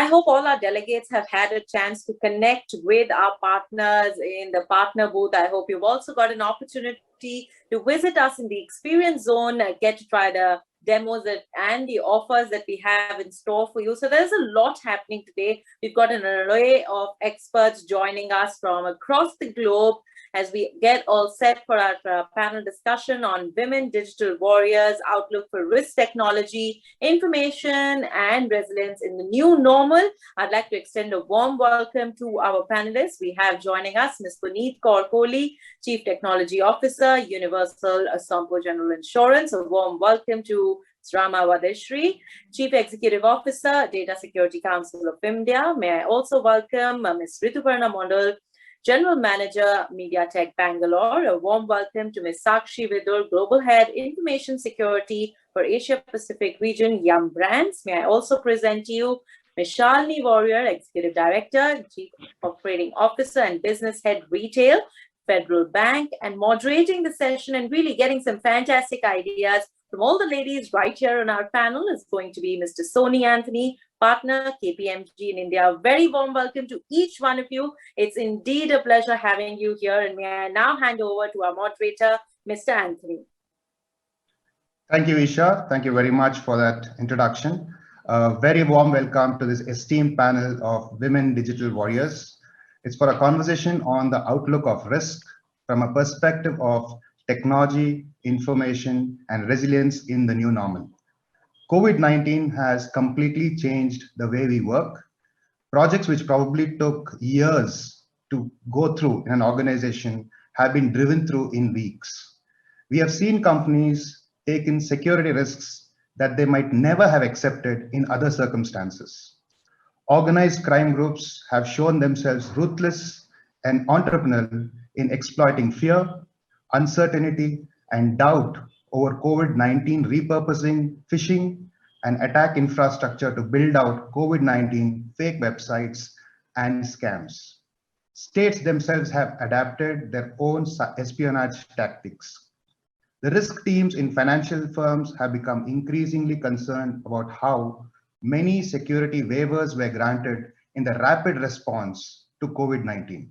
I hope all our delegates have had a chance to connect with our partners in the partner booth. I hope you've also got an opportunity to visit us in the experience zone, get to try the demos and the offers that we have in store for you. So there's a lot happening today. We've got an array of experts joining us from across the globe as we get all set for our panel discussion on women digital warriors, outlook for risk technology, information and resilience in the new normal. I'd like to extend a warm welcome to our panelists. We have joining us Ms. Puneet Kaur Kohli, Chief Technology Officer, Universal Sompo General Insurance. A warm welcome to Rama Vadeshri, Chief Executive Officer, Data Security Council of India. May I also welcome Ms. Rituparna Mondal, General Manager, MediaTek Bangalore. A warm welcome to Ms. Sakshi Vidur, Global Head, Information Security for Asia Pacific Region, Yum Brands. May I also present to you Ms. Shalini Warrior, Executive Director, Chief Operating Officer and Business Head Retail, Federal Bank, and moderating the session and really getting some fantastic ideas from all the ladies right here on our panel is going to be Mr. Sony Anthony, Partner, KPMG in India. A very warm welcome to each one of you. It's indeed a pleasure having you here. And may I now hand over to our moderator, Mr. Anthony. Thank you, Isha. Thank you very much for that introduction. A very warm welcome to this esteemed panel of women digital warriors. It's for a conversation on the outlook of risk from a perspective of technology, information, and resilience in the new normal. COVID-19 has completely changed the way we work. Projects which probably took years to go through in an organization have been driven through in weeks. We have seen companies take in security risks that they might never have accepted in other circumstances. Organized crime groups have shown themselves ruthless and entrepreneurial in exploiting fear, uncertainty, and doubt over COVID-19, repurposing, phishing, and attack infrastructure to build out COVID-19 fake websites and scams. States themselves have adapted their own espionage tactics. The risk teams in financial firms have become increasingly concerned about how many security waivers were granted in the rapid response to COVID-19.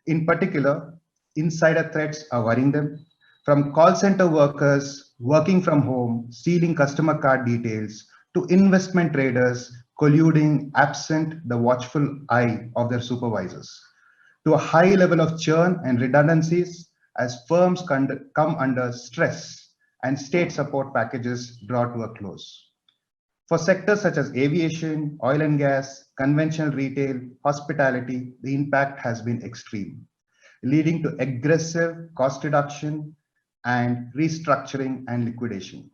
In particular, insider threats are worrying them, from call center workers working from home, stealing customer card details, to investment traders colluding absent the watchful eye of their supervisors, to a high level of churn and redundancies as firms come under stress and state support packages draw to a close. For sectors such as aviation, oil and gas, conventional retail, hospitality, the impact has been extreme, leading to aggressive cost reduction and restructuring and liquidation.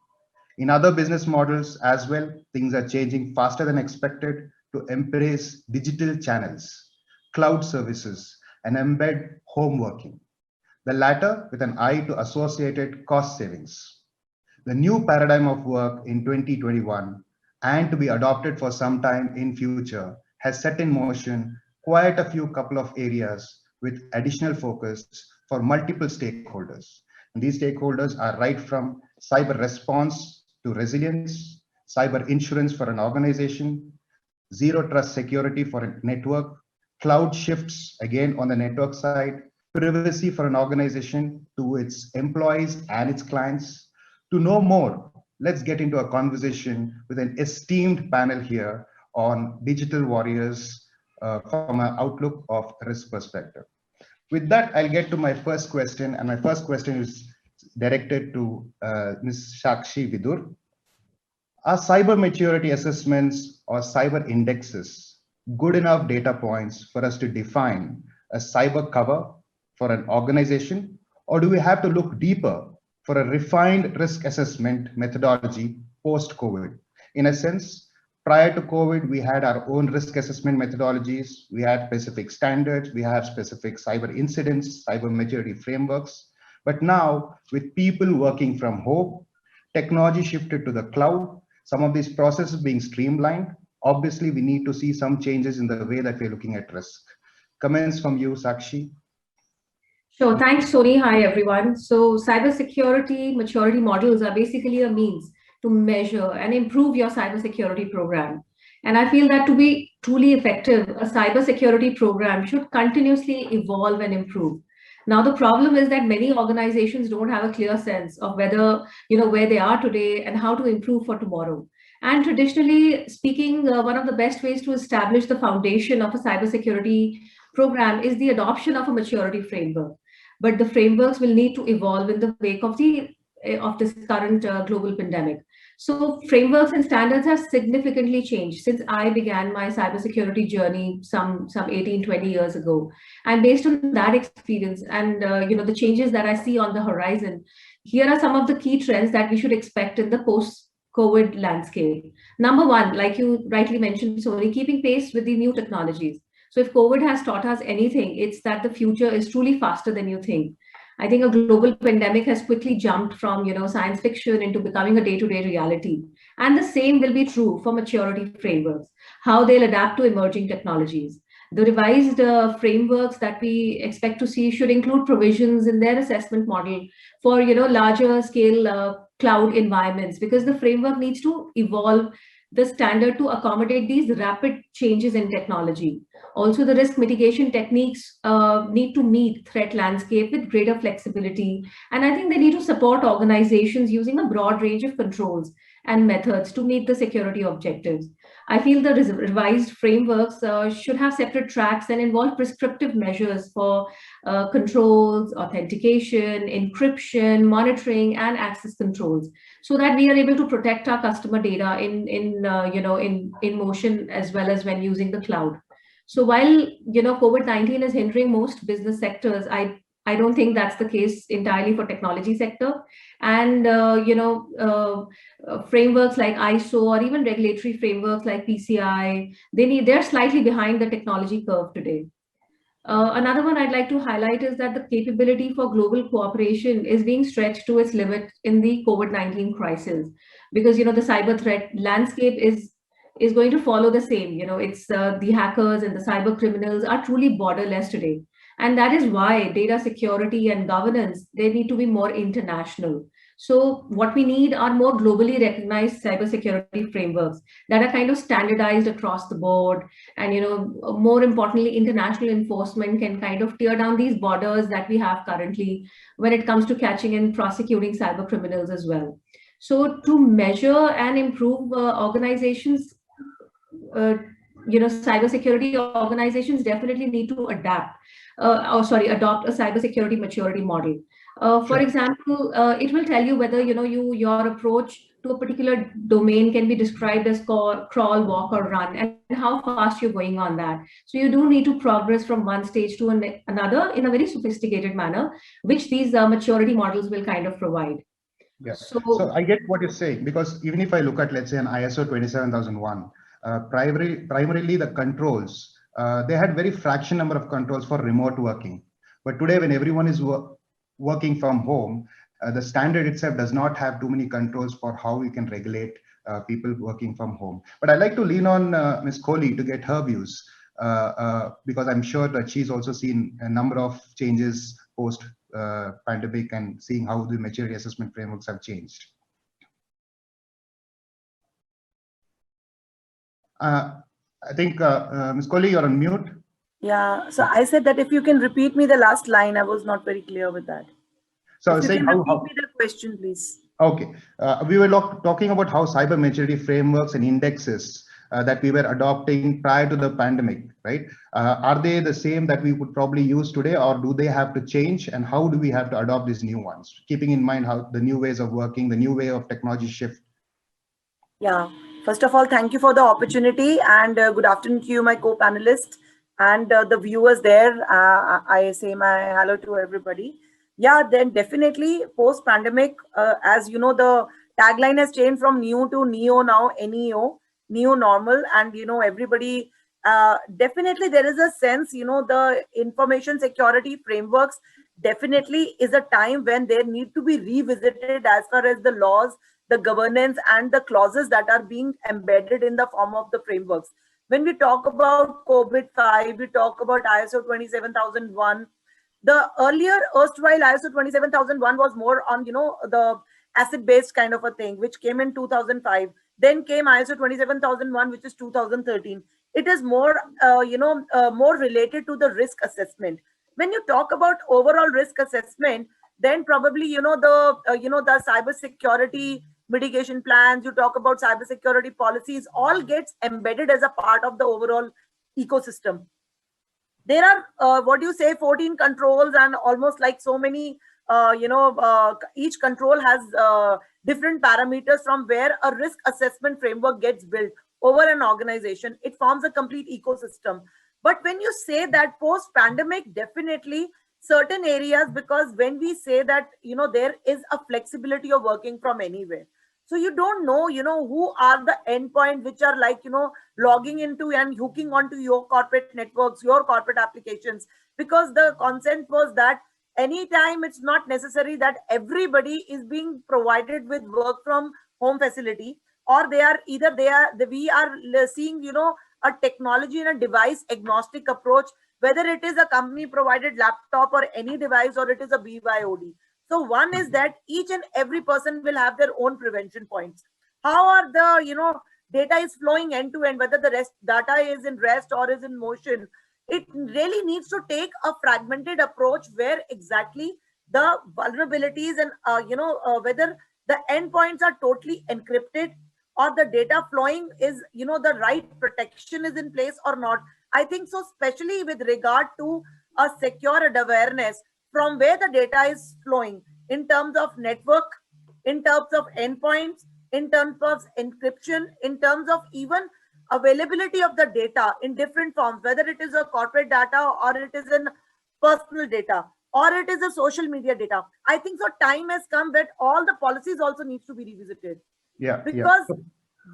In other business models as well, things are changing faster than expected to embrace digital channels, cloud services, and embed home working, the latter with an eye to associated cost savings. The new paradigm of work in 2021 and to be adopted for some time in future has set in motion quite a few couple of areas with additional focus for multiple stakeholders. And these stakeholders are right from cyber response to resilience, cyber insurance for an organization, zero trust security for a network, cloud shifts again on the network side, privacy for an organization to its employees and its clients. To know more, let's get into a conversation with an esteemed panel here on digital warriors from an outlook of risk perspective. With that, I'll get to my first question, and my first question is directed to Ms. Sakshi Vidur. Are cyber maturity assessments or cyber indexes good enough data points for us to define a cyber cover for an organization, or do we have to look deeper for a refined risk assessment methodology post-COVID? In a sense, prior to COVID, we had our own risk assessment methodologies. We had specific standards. We have specific cyber incidents, cyber maturity frameworks. But now, with people working from home, technology shifted to the cloud, some of these processes being streamlined, obviously we need to see some changes in the way that we're looking at risk. Comments from you, Sakshi? Sure, thanks, Sony. Hi, everyone. So cybersecurity maturity models are basically a means to measure and improve your cybersecurity program. And I feel that to be truly effective, a cybersecurity program should continuously evolve and improve. Now, the problem is that many organizations don't have a clear sense of whether, where they are today and how to improve for tomorrow. And traditionally speaking, one of the best ways to establish the foundation of a cybersecurity program is the adoption of a maturity framework. But the frameworks will need to evolve in the wake of this current global pandemic. So frameworks and standards have significantly changed since I began my cybersecurity journey some 18, 20 years ago. And based on that experience and the changes that I see on the horizon, here are some of the key trends that we should expect in the post-COVID landscape. Number one, like you rightly mentioned, Sony, keeping pace with the new technologies. So if COVID has taught us anything, it's that the future is truly faster than you think. I think a global pandemic has quickly jumped from science fiction into becoming a day-to-day reality. And the same will be true for maturity frameworks, how they'll adapt to emerging technologies. The revised frameworks that we expect to see should include provisions in their assessment model for larger scale cloud environments, because the framework needs to evolve the standard to accommodate these rapid changes in technology. Also, the risk mitigation techniques need to meet threat landscape with greater flexibility. And I think they need to support organizations using a broad range of controls and methods to meet the security objectives. I feel the revised frameworks should have separate tracks and involve prescriptive measures for controls, authentication, encryption, monitoring, and access controls, so that we are able to protect our customer data in motion as well as when using the cloud. So while COVID-19 is hindering most business sectors, I don't think that's the case entirely for technology sector. And frameworks like ISO or even regulatory frameworks like PCI, they're slightly behind the technology curve today. Another one I'd like to highlight is that the capability for global cooperation is being stretched to its limit in the COVID-19 crisis, because the cyber threat landscape is going to follow the same. It's the hackers and the cyber criminals are truly borderless today. And that is why data security and governance, they need to be more international. So what we need are more globally recognized cybersecurity frameworks that are kind of standardized across the board. And, more importantly, international enforcement can kind of tear down these borders that we have currently when it comes to catching and prosecuting cyber criminals as well. So to measure and improve organizations, cybersecurity organizations definitely need to adopt a cybersecurity maturity model. For example, it will tell you whether your approach to a particular domain can be described as crawl, walk, or run, and how fast you're going on that. So you do need to progress from one stage to another in a very sophisticated manner, which these maturity models will kind of provide. Yeah. So I get what you're saying, because even if I look at, let's say, an ISO 27001, primarily the controls, they had very fraction number of controls for remote working. But today, when everyone is working from home, the standard itself does not have too many controls for how we can regulate people working from home. But I'd like to lean on Ms. Kohli to get her views, because I'm sure that she's also seen a number of changes post pandemic and seeing how the maturity assessment frameworks have changed. I think Ms. Kohli, you're on mute. Yeah, so I said that if you can repeat me the last line, I was not very clear with that. So I was saying repeat me the question, please. Okay, we were talking about how cyber maturity frameworks and indexes that we were adopting prior to the pandemic, right? Are they the same that we would probably use today, or do they have to change? And how do we have to adopt these new ones, keeping in mind how the new ways of working, the new way of technology shift? Yeah, first of all, thank you for the opportunity, and good afternoon to you, my co-panelists, and the viewers there. I say my hello to everybody. Yeah, then definitely post-pandemic, as you know, the tagline has changed from new to neo now, NEO, new normal, and everybody, definitely there is a sense, the information security frameworks definitely is a time when they need to be revisited as far as the laws, the governance, and the clauses that are being embedded in the form of the frameworks. When we talk about COVID-5, we talk about ISO 27001. The earlier erstwhile ISO 27001 was more on, the asset-based kind of a thing, which came in 2005. Then came ISO 27001, which is 2013. It is more, more related to the risk assessment. When you talk about overall risk assessment, then probably, the cyber security mitigation plans, you talk about cyber security policies, all gets embedded as a part of the overall ecosystem. There are, 14 controls, and almost like so many, each control has different parameters from where a risk assessment framework gets built over an organization. It forms a complete ecosystem. But when you say that post pandemic, definitely certain areas, because when we say that, there is a flexibility of working from anywhere. So you don't know, who are the endpoint which are like, logging into and hooking onto your corporate networks, your corporate applications, because the consent was that anytime it's not necessary that everybody is being provided with work from home facility, or we are seeing, a technology and a device agnostic approach, whether it is a company provided laptop or any device, or it is a BYOD. So one is that each and every person will have their own prevention points. How are the, data is flowing end to end, whether the rest data is in rest or is in motion. It really needs to take a fragmented approach where exactly the vulnerabilities and, whether the endpoints are totally encrypted, or the data flowing is, the right protection is in place or not. I think so, especially with regard to a secure awareness from where the data is flowing in terms of network, in terms of endpoints, in terms of encryption, in terms of even availability of the data in different forms, whether it is a corporate data or it is in personal data or it is a social media data. I think so time has come that all the policies also needs to be revisited. Yeah. Because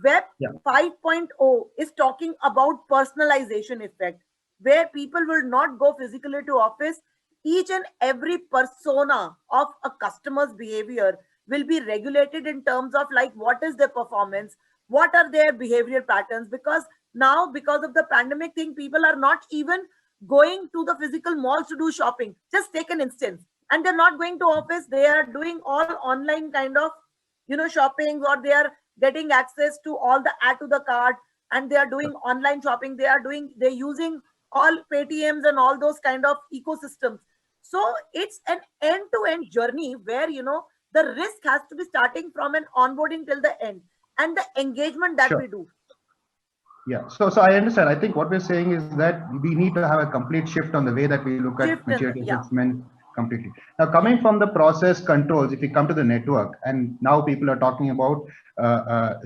Web 5.0 is talking about personalization effect, where people will not go physically to office. Each and every persona of a customer's behavior will be regulated in terms of like what is their performance, what are their behavior patterns, because now because of the pandemic thing, people are not even going to the physical malls to do shopping. Just take an instance, and they're not going to office, they are doing all online kind of shopping, or they are getting access to all the add to the cart, and they are doing online shopping, they're using all Paytms and all those kind of ecosystems. So it's an end-to-end journey where the risk has to be starting from an onboarding till the end, and the engagement that we do. Yeah, so I understand. I think what we're saying is that we need to have a complete shift on the way that we look at maturity assessment completely. Now, coming from the process controls, if we come to the network, and now people are talking about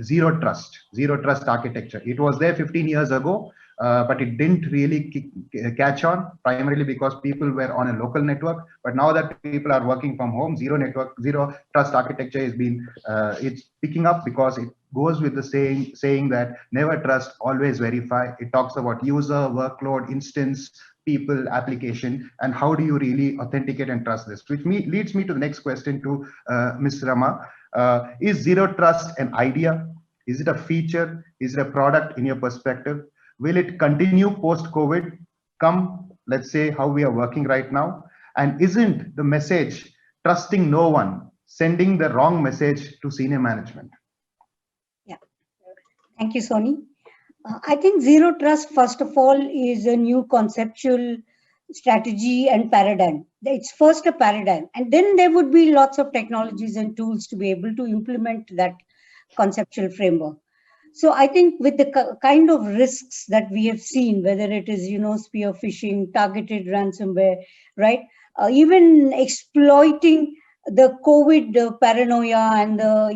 zero trust architecture. It was there 15 years ago, but it didn't really catch on, primarily because people were on a local network. But now that people are working from home, zero trust architecture is it's picking up, because it goes with the saying that never trust, always verify. It talks about user, workload, instance, people, application, and how do you really authenticate and trust this? Which leads me to the next question to Ms. Rama. Is zero trust an idea? Is it a feature? Is it a product in your perspective? Will it continue post-COVID? Come, let's say how we are working right now. And isn't the message trusting no one, sending the wrong message to senior management? Yeah, thank you, Sony. I think zero trust, first of all, is a new conceptual strategy and paradigm. It's first a paradigm, and then there would be lots of technologies and tools to be able to implement that conceptual framework. So I think with the kind of risks that we have seen, whether it is, spear phishing, targeted ransomware, right? Even exploiting the COVID paranoia and the,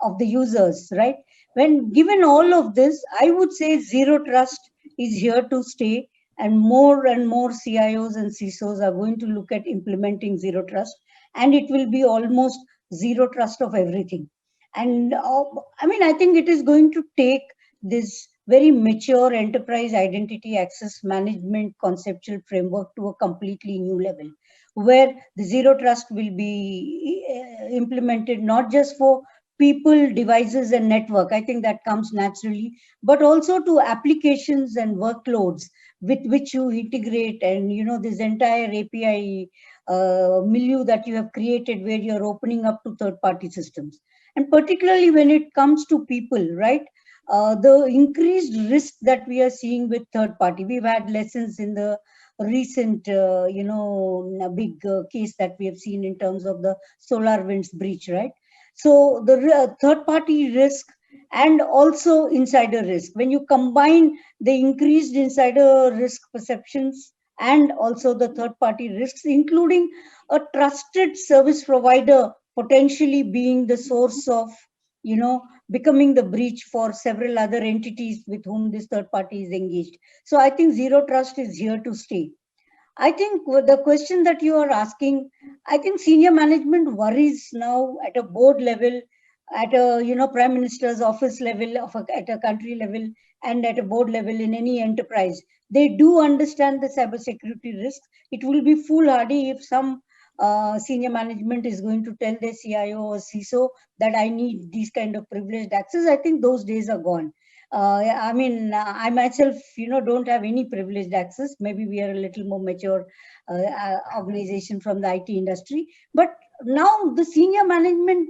of the users, right? When given all of this, I would say zero trust is here to stay, and more CIOs and CISOs are going to look at implementing zero trust, and it will be almost zero trust of everything. And I think it is going to take this very mature enterprise identity access management conceptual framework to a completely new level, where the zero trust will be implemented not just for people, devices, and network. I think that comes naturally, but also to applications and workloads with which you integrate, and this entire API milieu that you have created, where you're opening up to third-party systems. and particularly when it comes to people, right? The increased risk that we are seeing with third party. We've had lessons in the recent, big case that we have seen in terms of the SolarWinds breach, right? So the third party risk and also insider risk, when you combine the increased insider risk perceptions and also the third party risks, including a trusted service provider potentially being the source of, becoming the breach for several other entities with whom this third party is engaged. So I think zero trust is here to stay. I think the question that you are asking, I think senior management worries now at a board level, at a Prime Minister's office level, at a country level, and at a board level in any enterprise. They do understand the cybersecurity risk. It will be foolhardy if some senior management is going to tell their CIO or CISO that I need these kind of privileged access. I think those days are gone. I myself, don't have any privileged access. Maybe we are a little more mature organization from the IT industry. But now the senior management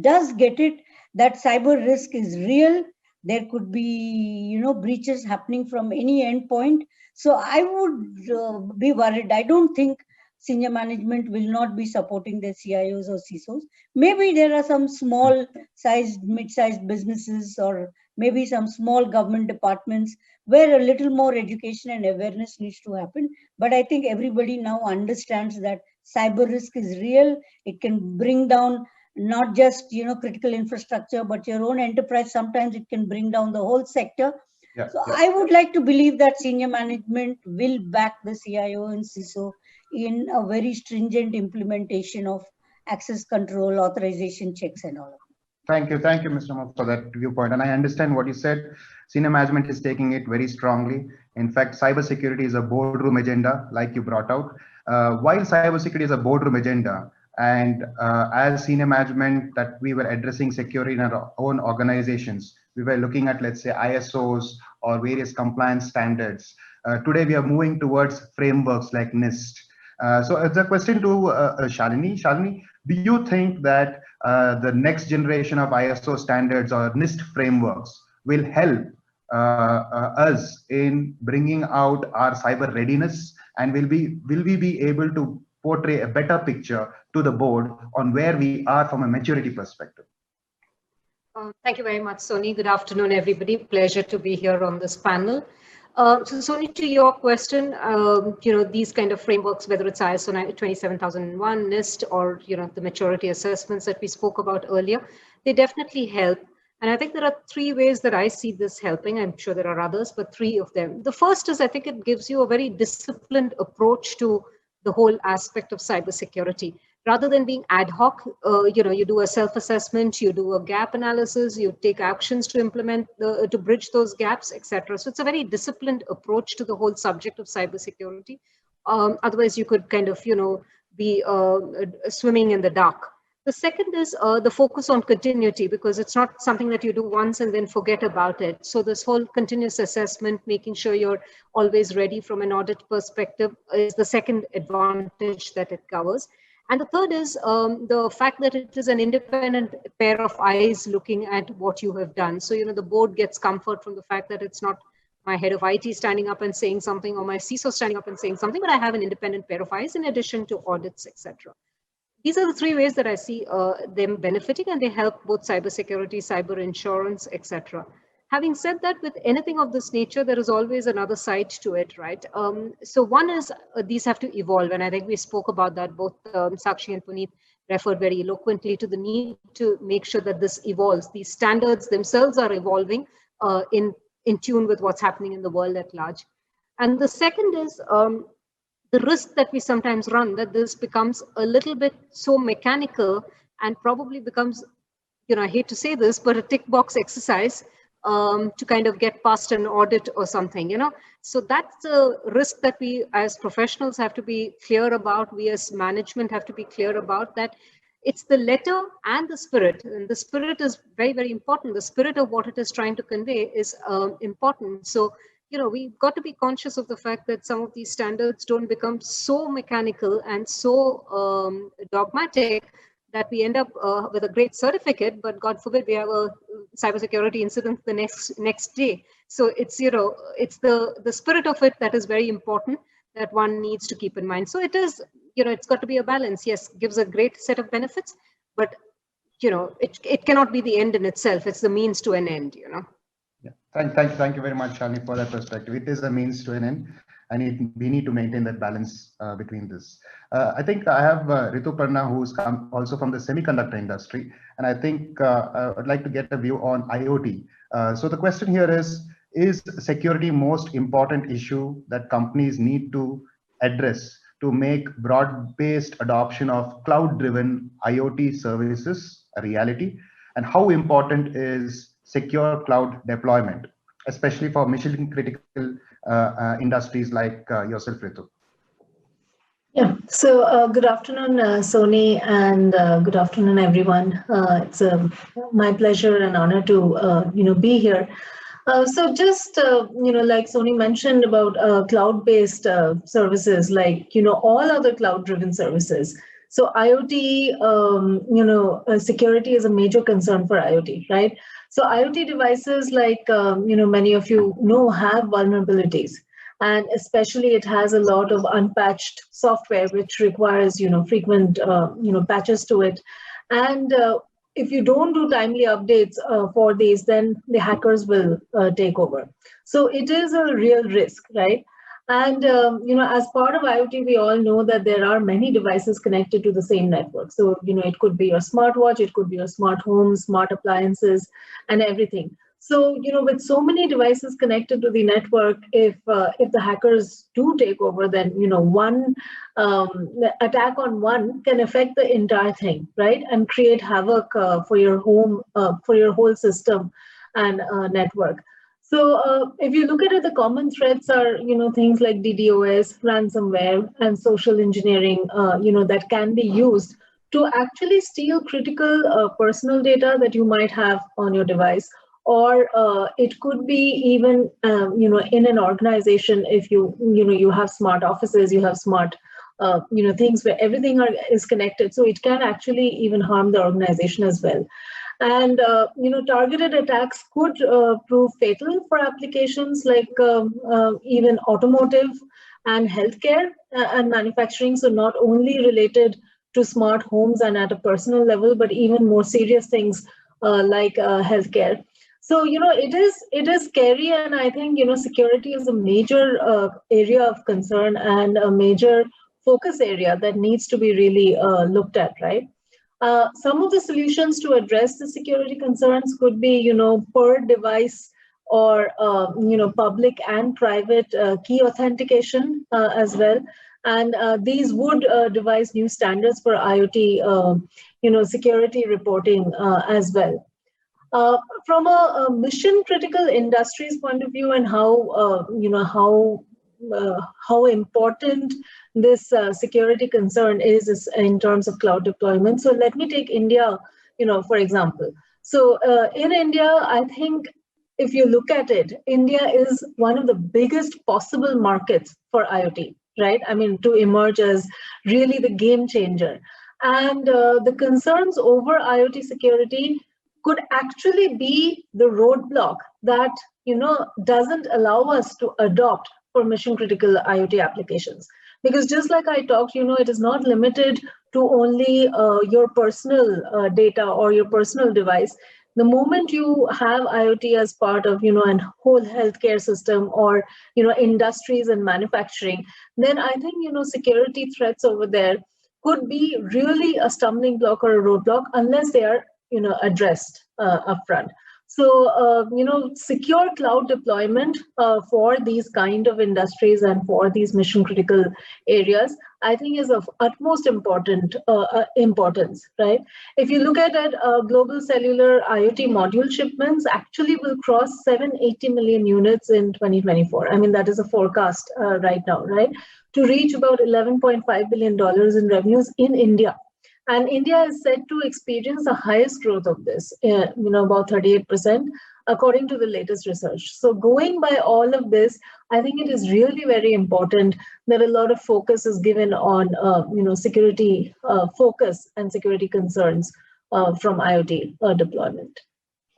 does get it that cyber risk is real. There could be, breaches happening from any endpoint. So I would be worried. I don't think senior management will not be supporting their CIOs or CISOs. Maybe there are some small sized, mid-sized businesses or maybe some small government departments where a little more education and awareness needs to happen. But I think everybody now understands that cyber risk is real. It can bring down not just, critical infrastructure, but your own enterprise. Sometimes it can bring down the whole sector. Yeah, so yeah. I would like to believe that senior management will back the CIO and CISO in a very stringent implementation of access control, authorization checks and all of that. Thank you, Mr. Mo, for that viewpoint. And I understand what you said. Senior management is taking it very strongly. In fact, cybersecurity is a boardroom agenda, like you brought out. While cybersecurity is a boardroom agenda, and as senior management that we were addressing security in our own organizations, we were looking at, let's say, ISOs or various compliance standards. Today, we are moving towards frameworks like NIST. So it's a question to Shalini. Shalini, do you think that the next generation of ISO standards or NIST frameworks will help us in bringing out our cyber readiness, and will we be able to portray a better picture to the board on where we are from a maturity perspective? Thank you very much, Soni. Good afternoon, everybody. Pleasure to be here on this panel. So Soni, to your question, these kind of frameworks, whether it's ISO 27001, NIST, or the maturity assessments that we spoke about earlier, they definitely help. And I think there are three ways that I see this helping. I'm sure there are others, but three of them. The first is, I think it gives you a very disciplined approach to the whole aspect of cybersecurity. Rather than being ad hoc, you do a self-assessment, you do a gap analysis, you take actions to implement, to bridge those gaps, etc. So it's a very disciplined approach to the whole subject of cybersecurity. Otherwise, you could kind of, be swimming in the dark. The second is the focus on continuity, because it's not something that you do once and then forget about it. So this whole continuous assessment, making sure you're always ready from an audit perspective, is the second advantage that it covers. And the third is the fact that it is an independent pair of eyes looking at what you have done. So, the board gets comfort from the fact that it's not my head of IT standing up and saying something, or my CISO standing up and saying something, but I have an independent pair of eyes in addition to audits, etc. These are the three ways that I see them benefiting, and they help both cybersecurity, cyber insurance, etc. Having said that, with anything of this nature, there is always another side to it, right? So one is these have to evolve. And I think we spoke about that. Both Sakshi and Puneet referred very eloquently to the need to make sure that this evolves. These standards themselves are evolving in tune with what's happening in the world at large. And the second is the risk that we sometimes run, that this becomes a little bit so mechanical and probably becomes, I hate to say this, but a tick box exercise to kind of get past an audit or something, So that's a risk that we as professionals have to be clear about. We as management have to be clear about that. It's the letter and the spirit. And the spirit is very, very important. The spirit of what it is trying to convey is important. So, we've got to be conscious of the fact that some of these standards don't become so mechanical and so dogmatic that we end up with a great certificate, but God forbid we have a cybersecurity incident the next day. So it's, it's the spirit of it that is very important, that one needs to keep in mind. So it is, it's got to be a balance. Yes, gives a great set of benefits, but it cannot be the end in itself. It's the means to an end. Yeah. Thank you very much, Shalini, for that perspective. It is a means to an end, and we need to maintain that balance between this. I think I have Rituparna, who's come also from the semiconductor industry, and I think I'd like to get a view on IoT. So the question here is security most important issue that companies need to address to make broad-based adoption of cloud-driven IoT services a reality? And how important is secure cloud deployment, especially for mission critical industries like yourself, Ritu? Yeah, so good afternoon, Sony, and good afternoon, everyone. It's my pleasure and honor to be here. So just like Sony mentioned about cloud-based services, like all other cloud-driven services. So IoT, security is a major concern for IoT, right? So IoT devices, like many of you know, have vulnerabilities. And especially it has a lot of unpatched software, which requires, frequent, patches to it. And if you don't do timely updates for these, then the hackers will take over. So it is a real risk, right? And, as part of IoT, we all know that there are many devices connected to the same network. So, it could be your smartwatch, it could be your smart home, smart appliances, and everything. So, with so many devices connected to the network, if the hackers do take over, then, one attack on one can affect the entire thing, right? And create havoc for your home, for your whole system and network. So if you look at it, the common threats are, things like DDoS, ransomware, and social engineering, that can be used to actually steal critical personal data that you might have on your device. Or it could be even, in an organization, if you have smart offices, you have smart, things where everything is connected. So it can actually even harm the organization as well. And, targeted attacks could prove fatal for applications like even automotive and healthcare and manufacturing. So not only related to smart homes and at a personal level, but even more serious things like healthcare. So, it is scary, and I think, security is a major area of concern and a major focus area that needs to be really looked at, right? Some of the solutions to address the security concerns could be, per device or, public and private key authentication as well. And these would devise new standards for IoT, security reporting as well. From a mission critical industries point of view, and how important this security concern is in terms of cloud deployment. So let me take India, for example. So in India, I think if you look at it, India is one of the biggest possible markets for IoT, right? I mean, to emerge as really the game changer. And the concerns over IoT security could actually be the roadblock that, doesn't allow us to adopt for mission critical IoT applications. Because just like I talked, it is not limited to only your personal data or your personal device. The moment you have IoT as part of, a whole healthcare system or, industries and manufacturing, then I think, security threats over there could be really a stumbling block or a roadblock unless they are, addressed upfront. So, secure cloud deployment for these kind of industries and for these mission critical areas, I think is of utmost importance, right? If you look at it, global cellular IoT module shipments actually will cross 780 million units in 2024. I mean, that is a forecast right now, right? To reach about $11.5 billion in revenues in India. And India is said to experience the highest growth of this, about 38%, according to the latest research. So going by all of this, I think it is really very important that a lot of focus is given on security focus and security concerns from IoT deployment.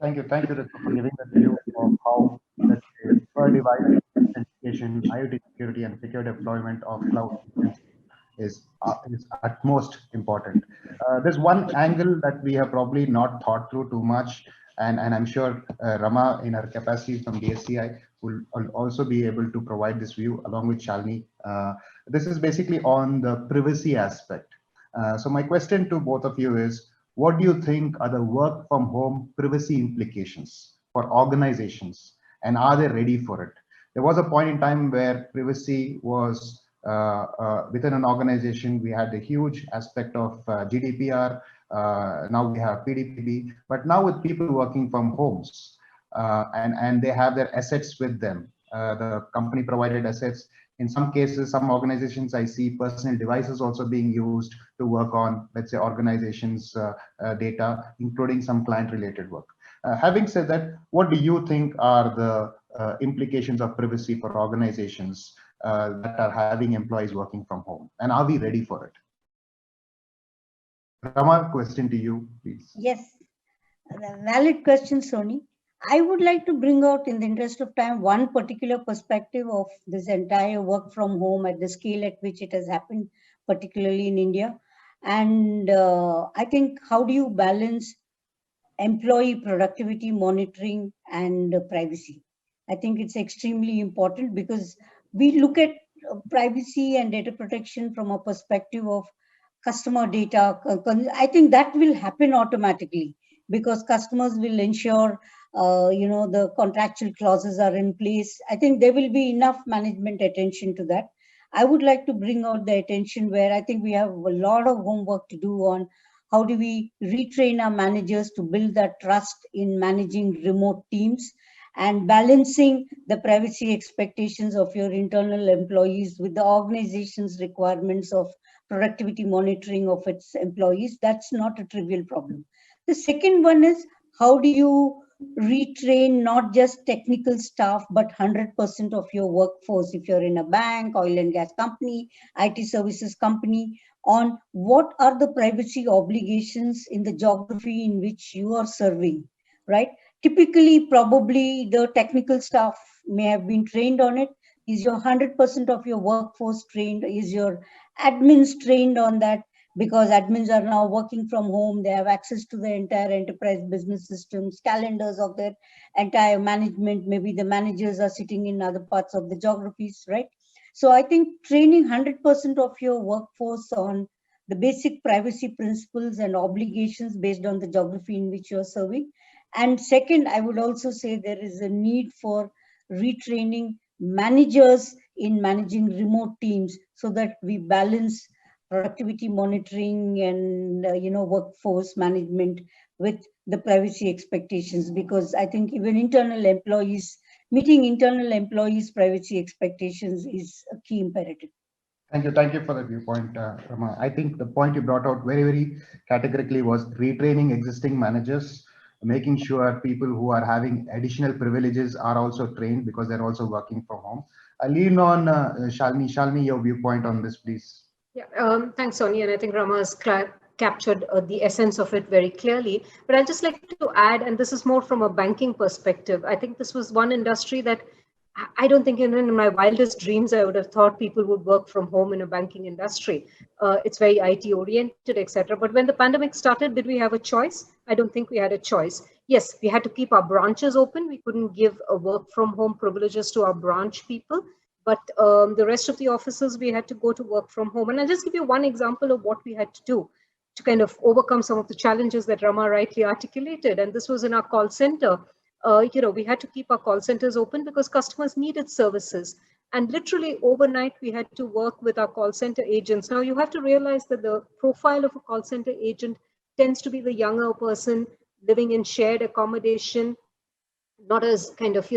Thank you, Ritu, for giving that view of how let's say per device authentication, IoT security, and secure deployment of cloud is utmost important. There's one angle that we have probably not thought through too much, and I'm sure Rama, in her capacity from DSCI, will also be able to provide this view along with Shalini. This is basically on the privacy aspect. So my question to both of you is, what do you think are the work from home privacy implications for organizations, and are they ready for it? There was a point in time where privacy was within an organization. We had a huge aspect of GDPR. Now we have PDPB, but now with people working from homes and they have their assets with them, the company provided assets. In some cases, some organizations, I see personal devices also being used to work on, let's say, organizations' data, including some client-related work. Having said that, what do you think are the implications of privacy for organizations that are having employees working from home? And are we ready for it? Rama, question to you, please. Yes, valid question, Sony. I would like to bring out, in the interest of time, one particular perspective of this entire work from home at the scale at which it has happened, particularly in India. And I think, how do you balance employee productivity monitoring and privacy? I think it's extremely important, because we look at privacy and data protection from a perspective of customer data. I think that will happen automatically, because customers will ensure the contractual clauses are in place. I think there will be enough management attention to that. I would like to bring out the attention where I think we have a lot of homework to do on how do we retrain our managers to build that trust in managing remote teams, and balancing the privacy expectations of your internal employees with the organization's requirements of productivity monitoring of its employees. That's not a trivial problem. The second one is, how do you retrain not just technical staff, but 100% of your workforce, if you're in a bank, oil and gas company, IT services company, on what are the privacy obligations in the geography in which you are serving, right? Typically, probably the technical staff may have been trained on it. Is your 100% of your workforce trained? Is your admins trained on that? Because admins are now working from home, they have access to the entire enterprise business systems, calendars of their entire management. Maybe the managers are sitting in other parts of the geographies, right? So I think training 100% of your workforce on the basic privacy principles and obligations based on the geography in which you're serving. And second, I would also say there is a need for retraining managers in managing remote teams, so that we balance productivity monitoring and workforce management with the privacy expectations, because I think even meeting internal employees' privacy expectations is a key imperative. Thank you for the viewpoint, Rama. I think the point you brought out very, very categorically was retraining existing managers, making sure people who are having additional privileges are also trained, because they're also working from home. I'll lean on Shalini. Shalini, your viewpoint on this, please. Yeah, thanks, Sony. And I think Rama has captured the essence of it very clearly. But I'd just like to add, and this is more from a banking perspective, I think this was one industry that I don't think even in my wildest dreams I would have thought people would work from home in a banking industry. It's very IT oriented, etc. But when the pandemic started, did we have a choice? I don't think we had a choice. Yes, we had to keep our branches open. We couldn't give a work from home privileges to our branch people. But the rest of the offices, we had to go to work from home. And I'll just give you one example of what we had to do to kind of overcome some of the challenges that Rama rightly articulated. And this was in our call center. We had to keep our call centers open because customers needed services. And literally overnight, we had to work with our call center agents. Now, you have to realize that the profile of a call center agent tends to be the younger person living in shared accommodation, not as kind of,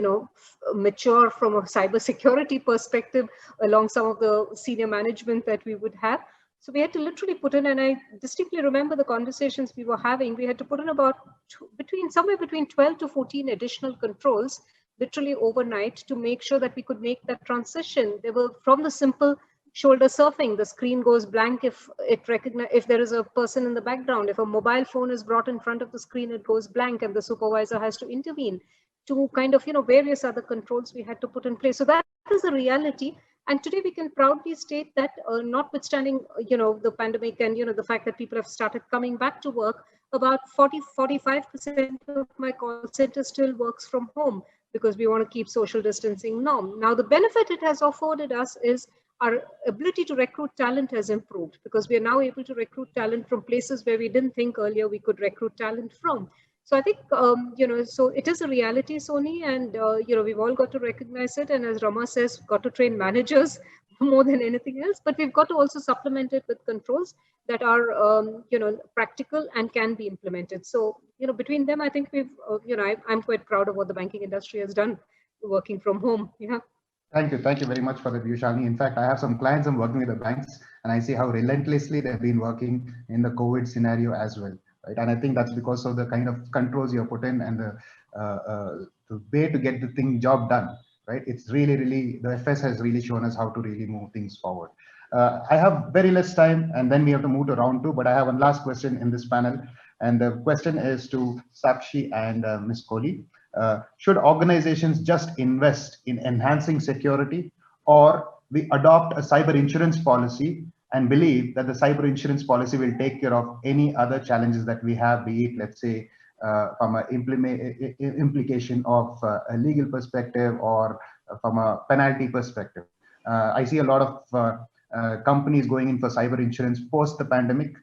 mature from a cybersecurity perspective along some of the senior management that we would have. So we had to literally put in, and I distinctly remember the conversations we were having, we had to put in about somewhere between 12 to 14 additional controls literally overnight to make sure that we could make that transition. They were from the simple shoulder surfing, the screen goes blank if if there is a person in the background. If a mobile phone is brought in front of the screen, it goes blank and the supervisor has to intervene, to kind of, various other controls we had to put in place. So that is the reality. And today we can proudly state that notwithstanding, the pandemic and, the fact that people have started coming back to work, about 45% of my call center still works from home because we want to keep social distancing norm. Now, the benefit it has afforded us is our ability to recruit talent has improved, because we are now able to recruit talent from places where we didn't think earlier we could recruit talent from. So I think, so it is a reality, Sony, and, we've all got to recognize it. And as Rama says, got to train managers more than anything else, but we've got to also supplement it with controls that are, practical and can be implemented. So, between them, I think we've, I'm quite proud of what the banking industry has done working from home. Yeah. Thank you. Thank you very much for the view, Shalini. In fact, I have some clients I'm working with the banks, and I see how relentlessly they've been working in the COVID scenario as well. Right? And I think that's because of the kind of controls you put in and the way to get the job done. Right? It's really, the FS has really shown us how to really move things forward. I have very less time, and then we have to move to round 2, but I have one last question in this panel. And the question is to Sakshi and Ms. Kohli. Should organizations just invest in enhancing security, or we adopt a cyber insurance policy and believe that the cyber insurance policy will take care of any other challenges that we have, be it, let's say, from an implication of a legal perspective or from a penalty perspective. I see a lot of companies going in for cyber insurance post the pandemic.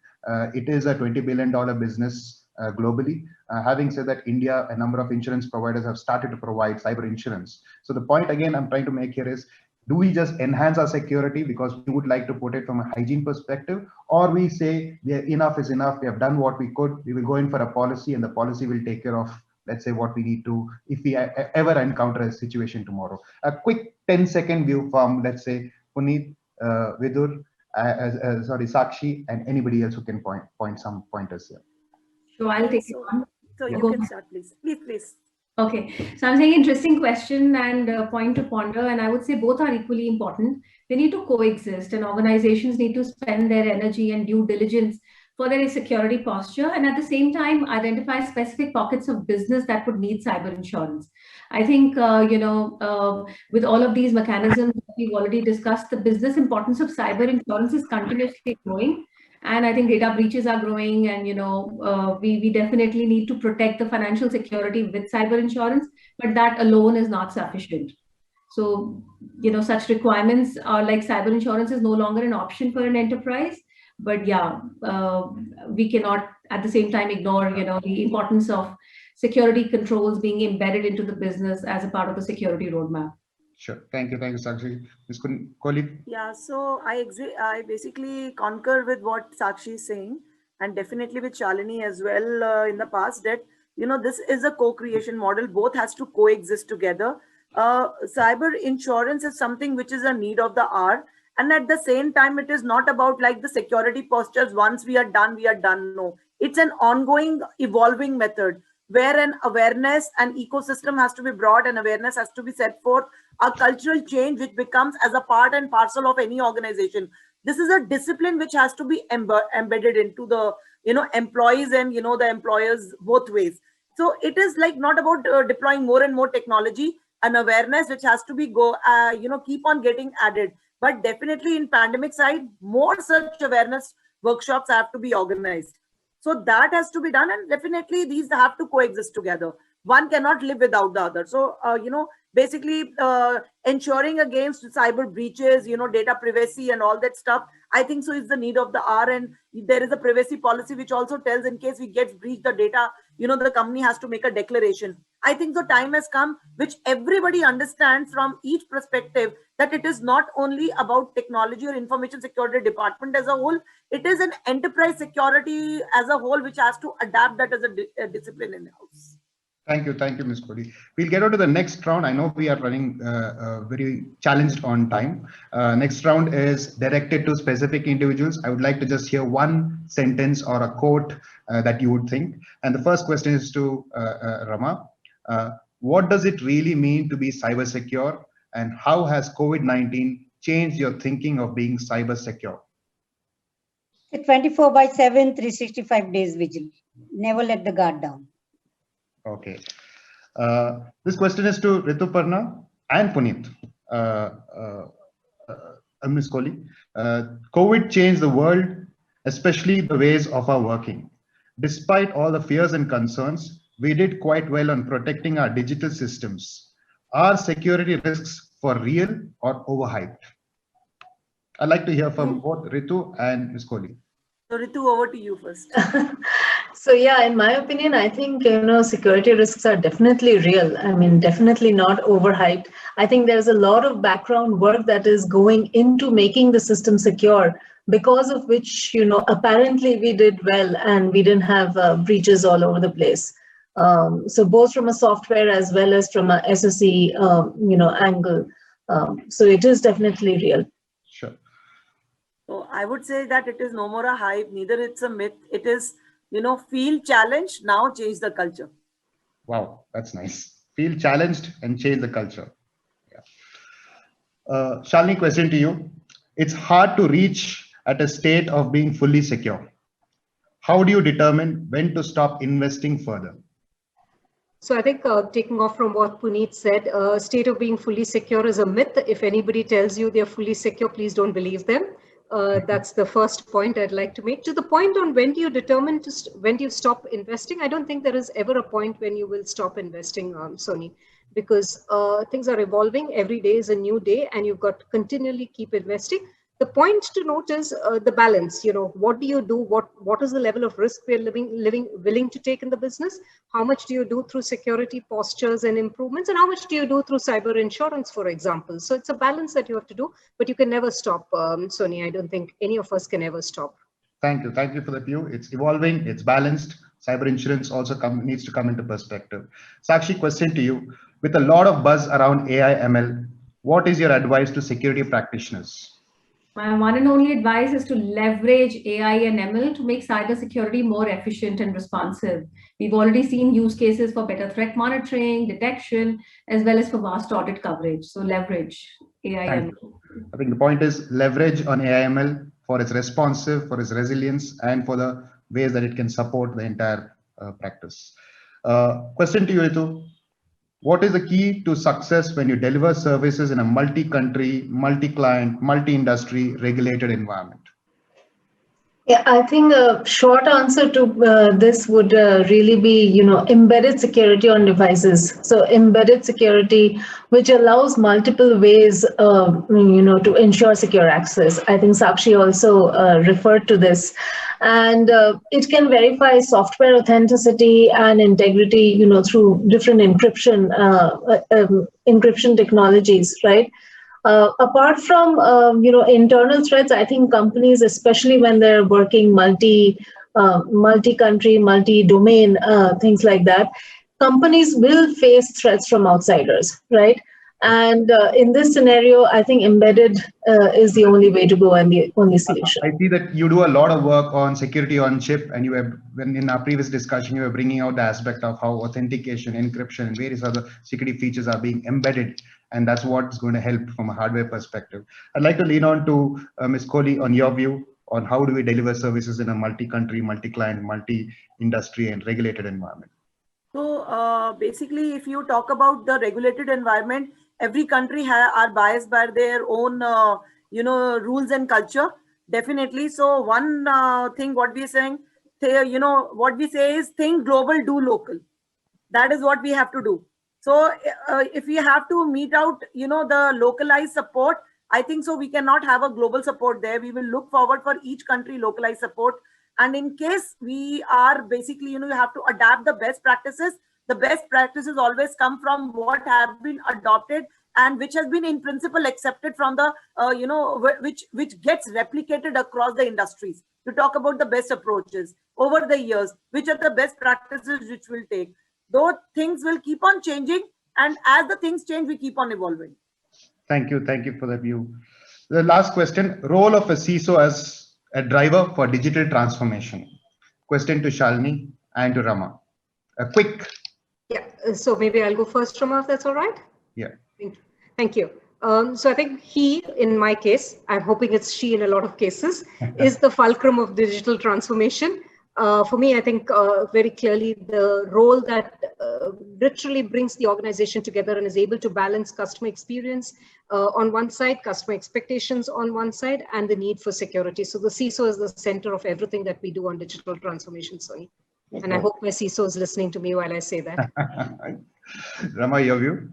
It is a $20 billion business globally. Having said that, India, a number of insurance providers have started to provide cyber insurance. So the point again I'm trying to make here is, do we just enhance our security because we would like to put it from a hygiene perspective, or we say enough is enough, we have done what we could, we will go in for a policy and the policy will take care of, let's say, what we need to if we ever encounter a situation tomorrow. A quick 10-second view from, let's say, Puneet, Vidur, sorry, Sakshi, and anybody else who can point some pointers here. So I'll take it on. So you can start, please. Please. Okay, so I'm saying interesting question and point to ponder, and I would say both are equally important. They need to coexist, and organizations need to spend their energy and due diligence for their security posture, and at the same time identify specific pockets of business that would need cyber insurance. I think, with all of these mechanisms that we've already discussed, the business importance of cyber insurance is continuously growing. And I think data breaches are growing, and we definitely need to protect the financial security with cyber insurance, but that alone is not sufficient. So, such requirements are like cyber insurance is no longer an option for an enterprise. But yeah, we cannot at the same time ignore, the importance of security controls being embedded into the business as a part of the security roadmap. Sure. Thank you, Sakshi. Ms. Kohli. Yeah, so I basically concur with what Sakshi is saying, and definitely with Shalini as well in the past, that this is a co-creation model. Both has to coexist together. Cyber insurance is something which is a need of the hour, and at the same time, it is not about like the security postures. Once we are done, we are done. No, it's an ongoing, evolving method, where an awareness and ecosystem has to be brought, and awareness has to be set forth, a cultural change which becomes as a part and parcel of any organization. This is a discipline which has to be embedded into the employees and the employers both ways. So it is like not about deploying more and more technology, and awareness which has to be keep on getting added. But definitely in pandemic side, more such awareness workshops have to be organized. So that has to be done, and definitely these have to coexist together. One cannot live without the other. So, basically ensuring against cyber breaches, data privacy and all that stuff, I think so is the need of the hour. And there is a privacy policy which also tells in case we get breached the data, the company has to make a declaration. I think the time has come which everybody understands from each perspective that it is not only about technology or information security department as a whole, it is an enterprise security as a whole which has to adapt that as a discipline in the house. Thank you, Ms. Kohli. We'll get on to the next round. I know we are running very challenged on time. Next round is directed to specific individuals. I would like to just hear one sentence or a quote that you would think. And the first question is to Rama. what does it really mean to be cyber secure, and how has COVID-19 changed your thinking of being cyber secure? 24/7, 365 days vigil. Never let the guard down. Okay. This question is to Rituparna and Puneet. Ms. Kohli. COVID changed the world, especially the ways of our working. Despite all the fears and concerns, we did quite well on protecting our digital systems. Are security risks for real or overhyped? I'd like to hear from both Ritu and Ms. Kohli. So Ritu, over to you first. So yeah, in my opinion, I think, security risks are definitely real. I mean, definitely not overhyped. I think there's a lot of background work that is going into making the system secure, because of which, apparently we did well and we didn't have breaches all over the place. So both from a software as well as from a SOC, angle. So it is definitely real. Sure. So I would say that it is no more a hype, neither it's a myth. It is, feel challenged, now change the culture. Wow, that's nice. Feel challenged and change the culture. Yeah. Shalini, question to you. It's hard to reach at a state of being fully secure. How do you determine when to stop investing further? So I think taking off from what Puneet said, state of being fully secure is a myth. If anybody tells you they're fully secure, please don't believe them. That's the first point I'd like to make. To the point on when do you determine when do you stop investing? I don't think there is ever a point when you will stop investing, Sony, because things are evolving. Every day is a new day, and you've got to continually keep investing. The point to note is the balance. What do you do? What is the level of risk we're willing to take in the business? How much do you do through security postures and improvements? And how much do you do through cyber insurance, for example? So it's a balance that you have to do, but you can never stop, Sony. I don't think any of us can ever stop. Thank you. Thank you for the view. It's evolving. It's balanced. Cyber insurance also needs to come into perspective. Sakshi, question to you. With a lot of buzz around AI ML, what is your advice to security practitioners? My one and only advice is to leverage AI and ML to make cybersecurity more efficient and responsive. We've already seen use cases for better threat monitoring, detection, as well as for vast audit coverage. So leverage AI and ML. I think the point is leverage on AI ML for its responsive, for its resilience, and for the ways that it can support the entire practice. Question to you, Ritu. What is the key to success when you deliver services in a multi-country, multi-client, multi-industry regulated environment? Yeah, I think a short answer to this would really be, embedded security on devices. So embedded security, which allows multiple ways, to ensure secure access. I think Sakshi also referred to this. And it can verify software authenticity and integrity, through different encryption technologies, right? Apart from internal threats, I think companies, especially when they're working multi-country, multi-domain, things like that, companies will face threats from outsiders, right? And in this scenario, I think embedded is the only way to go and the only solution. I see that you do a lot of work on security on chip, and when in our previous discussion, you were bringing out the aspect of how authentication, encryption, and various other security features are being embedded. And that's what's going to help from a hardware perspective. I'd like to lean on to Ms. Kohli on your view on how do we deliver services in a multi-country, multi-client, multi-industry and regulated environment. So basically, if you talk about the regulated environment, every country are biased by their own, rules and culture. Definitely. So one thing, what we're saying, what we say is think global, do local. That is what we have to do. So if we have to mete out, the localized support, I think so we cannot have a global support there. We will look forward for each country localized support. And in case we are basically, you have to adapt the best practices. The best practices always come from what have been adopted and which has been in principle accepted from the, which gets replicated across the industries. To talk about the best approaches over the years, which are the best practices which will take. Though things will keep on changing, and as the things change, we keep on evolving. Thank you. Thank you for the view. The last question, role of a CISO as a driver for digital transformation. Question to Shalini and to Rama. A quick. Yeah, So maybe I'll go first, Rama, if that's all right. Yeah. Thank you. So I think he, in my case, I'm hoping it's she in a lot of cases, is the fulcrum of digital transformation. For me, I think very clearly the role that literally brings the organization together and is able to balance customer experience on one side, customer expectations on one side, and the need for security. So the CISO is the center of everything that we do on digital transformation, Soni. And I hope my CISO is listening to me while I say that. Rama, your view?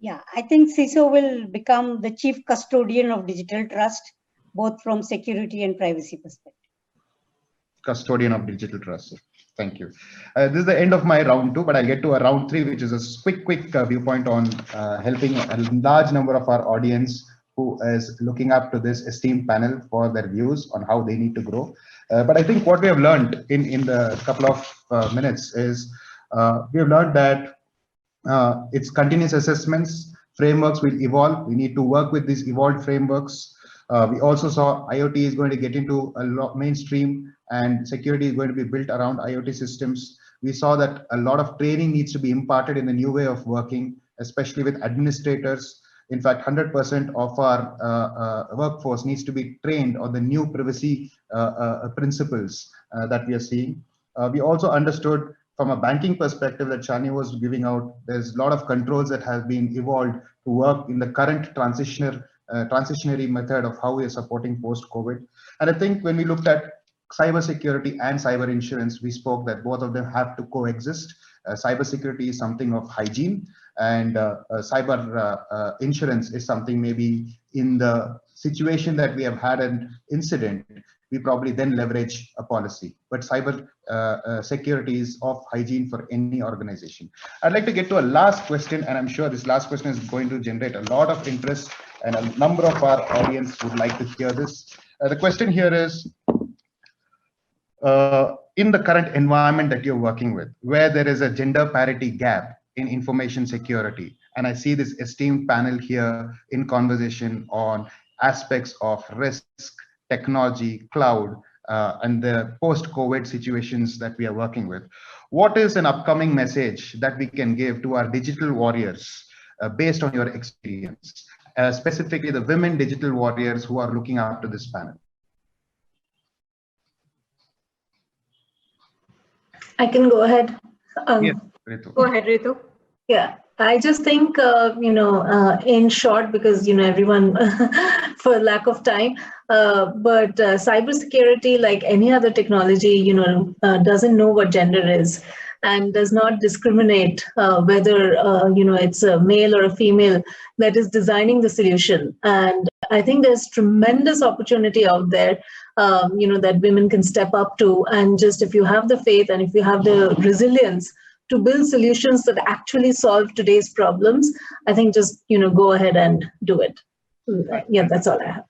Yeah, I think CISO will become the chief custodian of digital trust, both from security and privacy perspective. Custodian of digital trust. Thank you. This is the end of my round 2, but I'll get to a round 3, which is a quick viewpoint on helping a large number of our audience who is looking up to this esteemed panel for their views on how they need to grow. But I think what we have learned in the couple of minutes is we have learned that it's continuous assessments, frameworks will evolve. We need to work with these evolved frameworks. We also saw IoT is going to get into a lot mainstream, and security is going to be built around IoT systems. We saw that a lot of training needs to be imparted in the new way of working, especially with administrators. In fact, 100% of our workforce needs to be trained on the new privacy principles that we are seeing. We also understood from a banking perspective that Shani was giving out, there's a lot of controls that have been evolved to work in the current transitionary method of how we are supporting post-COVID. And I think when we looked at cybersecurity and cyber insurance, we spoke that both of them have to coexist. Cybersecurity is something of hygiene, and cyber insurance is something maybe in the situation that we have had an incident, we probably then leverage a policy. But cyber security is of hygiene for any organization. I'd like to get to a last question, and I'm sure this last question is going to generate a lot of interest, and a number of our audience would like to hear this. The question here is, in the current environment that you're working with, where there is a gender parity gap in information security, and I see this esteemed panel here in conversation on aspects of risk, technology, cloud, and the post-COVID situations that we are working with. What is an upcoming message that we can give to our digital warriors based on your experience, specifically the women digital warriors who are looking up to this panel? I can go ahead. Yes, Ritu. Go ahead, Ritu. Yeah, I just think, in short, because, everyone, for lack of time, but cybersecurity, like any other technology, doesn't know what gender is and does not discriminate whether, it's a male or a female that is designing the solution. And I think there's tremendous opportunity out there, that women can step up to. And just if you have the faith and if you have the resilience to build solutions that actually solve today's problems, I think just, go ahead and do it. Yeah, that's all I have.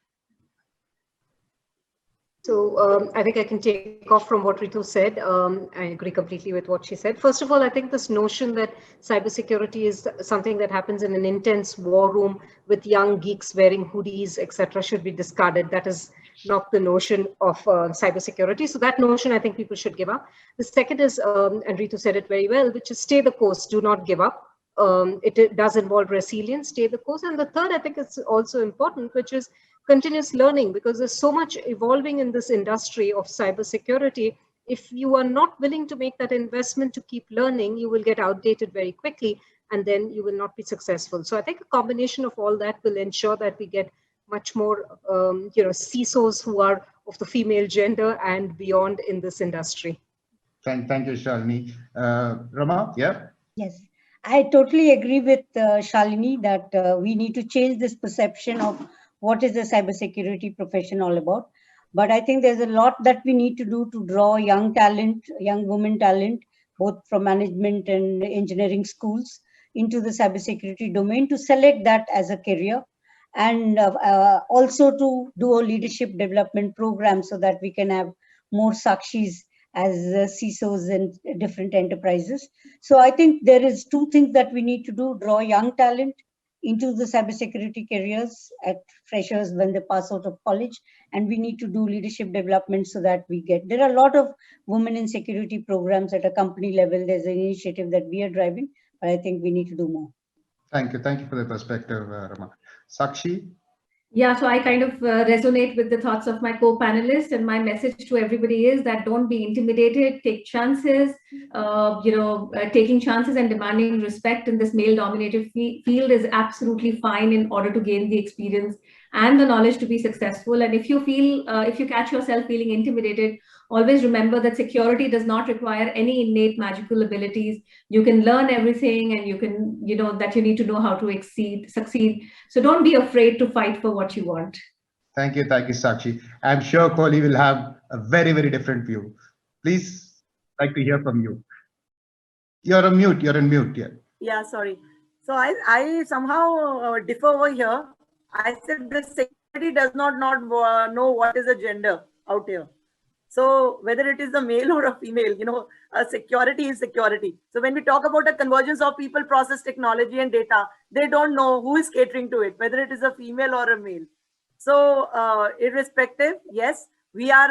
So I think I can take off from what Ritu said. I agree completely with what she said. First of all, I think this notion that cybersecurity is something that happens in an intense war room with young geeks wearing hoodies, etc., should be discarded. That is not the notion of cybersecurity. So that notion, I think people should give up. The second is, and Ritu said it very well, which is stay the course, do not give up. It does involve resilience, stay the course. And the third, I think it's also important, which is continuous learning, because there's so much evolving in this industry of cybersecurity. If you are not willing to make that investment to keep learning, you will get outdated very quickly, and then you will not be successful. So I think a combination of all that will ensure that we get much more, CISOs who are of the female gender and beyond in this industry. Thank you, Shalini. Rama, yeah? Yes, I totally agree with Shalini that we need to change this perception of what is the cybersecurity profession all about. But I think there's a lot that we need to do to draw young talent, young women talent, both from management and engineering schools into the cybersecurity domain, to select that as a career, and also to do a leadership development program so that we can have more Sakshis as CISOs in different enterprises. So I think there is two things that we need to do: draw young talent into the cybersecurity careers at freshers when they pass out of college, and we need to do leadership development so that we get. There are a lot of women in security programs at a company level. There's an initiative that we are driving, but I think we need to do more. Thank you for the perspective, Rama. Sakshi? Yeah, so I kind of resonate with the thoughts of my co-panelists, and my message to everybody is that don't be intimidated, take chances. Taking chances and demanding respect in this male-dominated field is absolutely fine in order to gain the experience and the knowledge to be successful. And if you catch yourself feeling intimidated, always remember that security does not require any innate magical abilities. You can learn everything, and that you need to know how to succeed. So don't be afraid to fight for what you want. Thank you, Sakshi. I'm sure Kohli will have a very, very different view. Please, like to hear from you. You're on mute. Yeah. Yeah, sorry. So I somehow differ over here. I said the security does not know what is a gender out here. So whether it is a male or a female, security is security. So when we talk about a convergence of people, process, technology, and data, they don't know who is catering to it, whether it is a female or a male. So irrespective, yes, we are,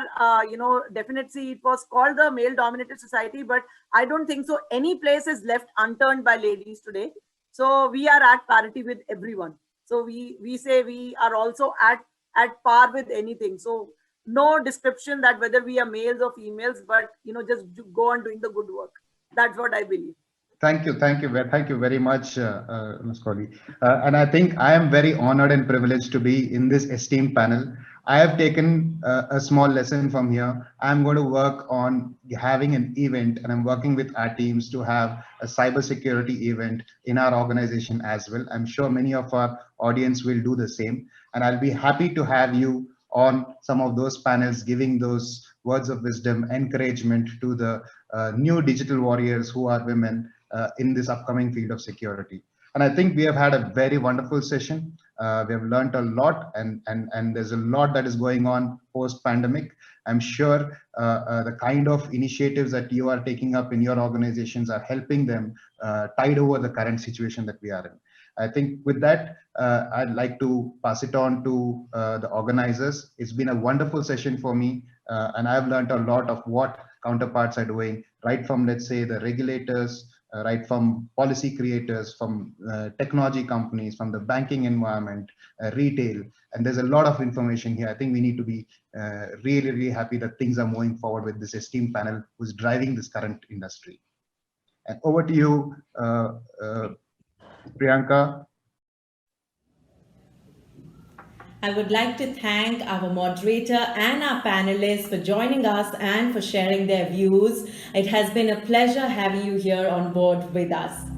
definitely it was called the male-dominated society, but I don't think so any place is left unturned by ladies today. So we are at parity with everyone. So we say we are also at par with anything. So no description that whether we are males or females, but just go on doing the good work. That's what I believe. Thank you very much, Ms. Kohli. And I think I am very honored and privileged to be in this esteemed panel. I have taken a small lesson from here. I'm going to work on having an event, and I'm working with our teams to have a cybersecurity event in our organization as well. I'm sure many of our audience will do the same, and I'll be happy to have you on some of those panels, giving those words of wisdom, encouragement to the new digital warriors who are women in this upcoming field of security. And I think we have had a very wonderful session. We have learned a lot, and there's a lot that is going on post-pandemic. I'm sure the kind of initiatives that you are taking up in your organizations are helping them tide over the current situation that we are in. I think with that, I'd like to pass it on to the organizers. It's been a wonderful session for me, and I've learned a lot of what counterparts are doing, right from, let's say, the regulators, right from policy creators, from technology companies, from the banking environment, retail, and there's a lot of information here. I think we need to be really, really happy that things are moving forward with this esteemed panel who's driving this current industry. And over to you, Priyanka. I would like to thank our moderator and our panelists for joining us and for sharing their views. It has been a pleasure having you here on board with us.